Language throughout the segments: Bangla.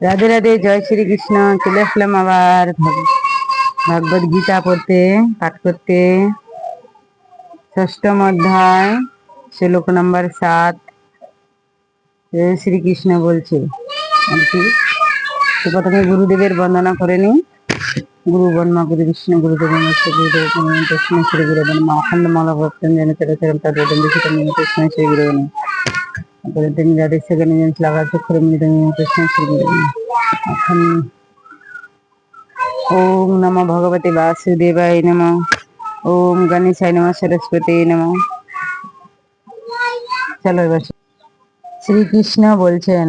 রাধে রাধে, জয় শ্রীকৃষ্ণ। চলে আসলাম আবার ভাগবত গীতা পড়তে, পাঠ করতে। ষষ্ঠম অধ্যায়, শ্লোক নম্বর 7। শ্রীকৃষ্ণ বলছে আর কি, তো প্রথমে গুরুদেবের বন্দনা করে নি। গুরু ব্রহ্মা গুরু বিষ্ণু গুরুদেব গুরুদেব কৃষ্ণ শ্রী গুরু ব্রহ্মা অখণ্ড মালা ভক্তম জন চরচরম তদ্বদম বিচিত্রম কৃষ্ণ শ্রী গুরু ব্রহ্মা তিনি যাদের সেখানে লাগা চক্রম নিদম কৃষ্ণ শ্রী গুরু এখন ওম নমো ভগবতে বাসুদেবায় নমঃ। ওম গণেশায় নমঃ, সরস্বতী নমঃ। চলো এবার শ্রীকৃষ্ণ বলছেন,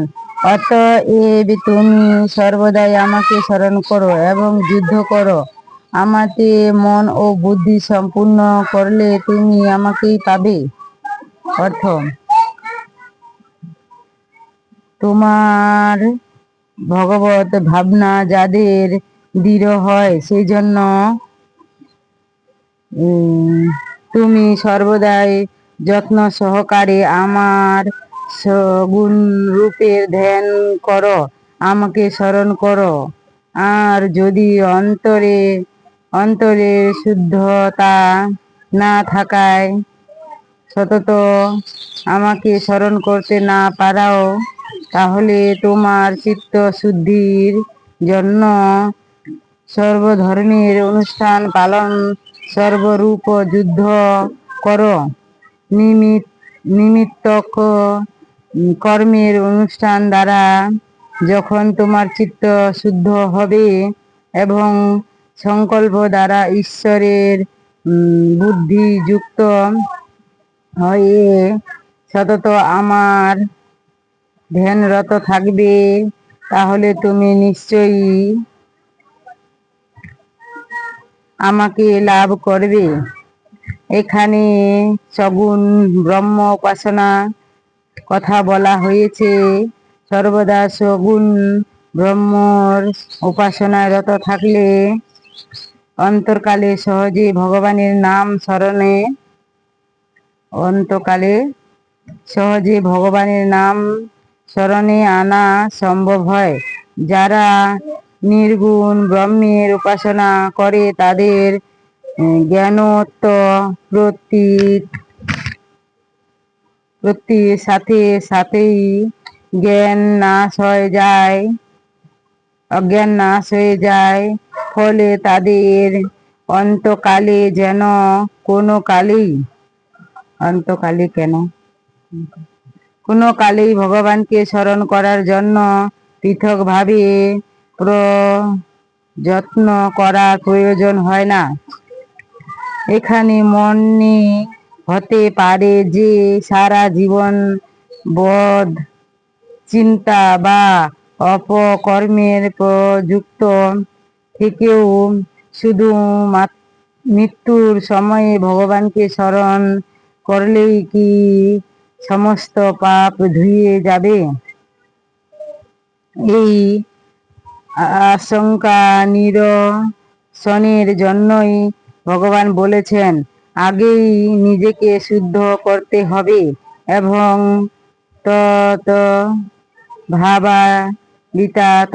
অতএব তুমি সর্বদাই আমাকে স্মরণ করো এবং যুদ্ধ করো। আমাতে মন ও বুদ্ধি সম্পূর্ণ করলে তুমি আমাকেই পাবে। অর্থ, তোমার ভগবত ভাবনা যাদের দৃঢ় হয়, সেই জন্য তুমি সর্বদাই যত্ন সহকারে আমার সগুণ রূপের ধ্যান করো, আমাকে স্মরণ করো। আর যদি অন্তরে অন্তরে শুদ্ধতা না থাকায় সতত আমাকে স্মরণ করতে না পারাও, তাহলে তোমার চিত্ত শুদ্ধির জন্য সর্বধর্মের অনুষ্ঠান পালন, সর্বরূপ যুদ্ধ করো। নিমিত্তক কর্মের অনুষ্ঠান দ্বারা যখন তোমার চিত্ত শুদ্ধ হবে এবং সংকল্প দ্বারা ঈশ্বরের বুদ্ধি যুক্ত হয়ে সতত আমার ধ্যানরত থাকবে, তাহলে তুমি নিশ্চয়ই আমাকে লাভ করবে। এখানে সগুণ ব্রহ্ম উপাসনা কথা বলা হয়েছে। সর্বদা সগুণ ব্রহ্মর উপাসনায় রত থাকলে অন্তকালে সহজে ভগবানের নাম স্মরণে আনা সম্ভব হয়। যারা নির্গুণ ব্রহ্মের উপাসনা করে তাদের জ্ঞানোত্ত প্রতির সাথে সাথেই অজ্ঞান নাশ হয়ে যায়। ফলে তাদের অন্তকালে কোনো কালেই ভগবানকে স্মরণ করার জন্য পৃথকভাবে যত্ন করার প্রয়োজন হয় না। এখানে মনে হতে পারে যে সারা জীবন বোধ চিন্তা বা অপকর্মের প্রযুক্ত থেকেও শুধু মৃত্যুর সময়ে ভগবানকে স্মরণ করলেই কি সমস্ত পাপ ধুয়ে যাবে? এই আশঙ্কা নিরসনের জন্যই ভগবান বলেছেন, আগেই নিজেকে শুদ্ধ করতে হবে এবং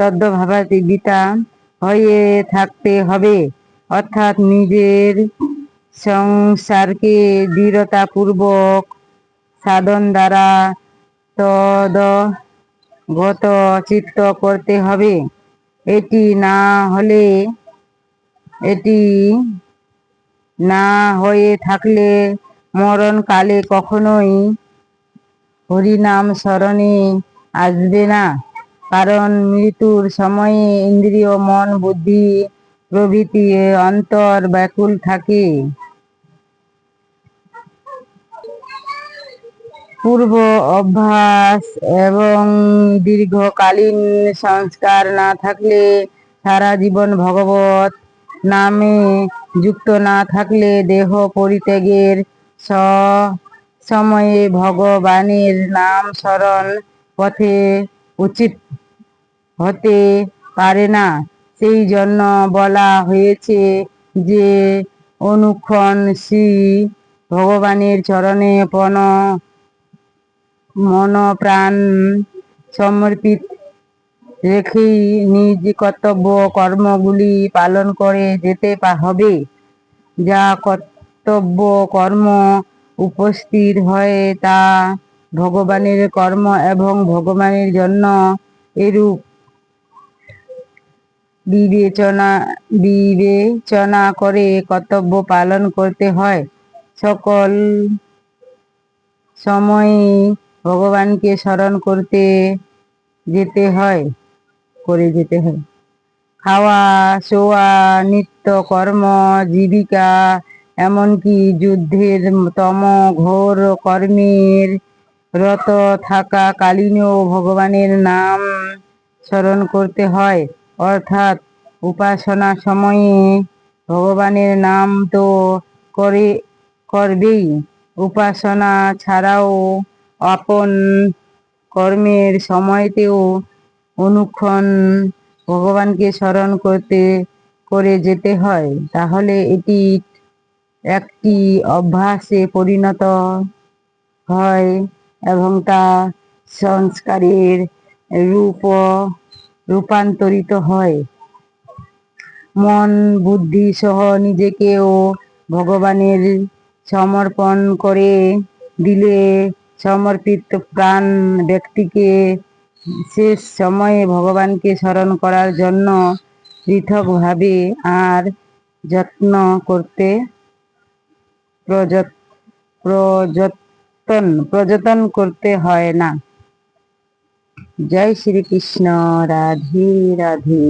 তদ্ভাবাতীতা হয়ে থাকতে হবে। অর্থাৎ নিজের সংসারকে দৃঢ়তাপূর্বক সাধন দ্বারা তদ্গত চিত্ত করতে হবে। এটি না হয়ে থাকলে মরণকালে কখনোই হরিনাম স্মরণে আসবে না। কারণ মৃত্যুর সময়ে ইন্দ্রিয়, মন, বুদ্ধি প্রভৃতি অন্তর ব্যাকুল থাকে। পূর্ব অভ্যাস এবং দীর্ঘকালীন সংস্কার না থাকলে, সারা জীবন ভগবত নামে যুক্ত না থাকলে, দেহ পরিত্যাগের সময়ে ভগবানের নাম স্মরণ পথে উচিত হতে পারে না। সেই জন্য বলা হয়েছে যে অনুক্ষণ শ্রী ভগবানের চরণে মন প্রাণ সমর্পিত রেখেই নিজ কর্তব্য কর্মগুলি পালন করে যেতে হবে। যা কর্তব্য কর্ম উপস্থিত হয় তা ভগবানের কর্ম এবং ভগবানের জন্য এরূপ বিবেচনা করে কর্তব্য পালন করতে হয়। সকল সময়ে ভগবানকে স্মরণ যেতে হয়। খাওয়া, শোয়া, নিত্য কর্ম, জীবিকা, এমনকি যুদ্ধের তম ঘোর কর্মের রত থাকা কালীনও ভগবানের নাম স্মরণ করতে হয়। অর্থাৎ উপাসনা সময়ে ভগবানের নাম তো করবেই, উপাসনা ছাড়াও আপন কর্মের সময়তেও অনুক্ষণ ভগবানকে স্মরণ করে যেতে হয়। তাহলে এটি একটি অভ্যাসে পরিণত হয় এবং তা সংস্কারের রূপান্তরিত হয়। মন বুদ্ধি সহ নিজেকেও ভগবানের সমর্পণ করে দিলে সমর্পিত প্রাণ ব্যক্তিকে শেষ সময়ে ভগবানকে স্মরণ করার জন্য পৃথকভাবে আর যত্ন করতে প্রযত্ন করতে হয় না। জয় শ্রীকৃষ্ণ। রাধে রাধে।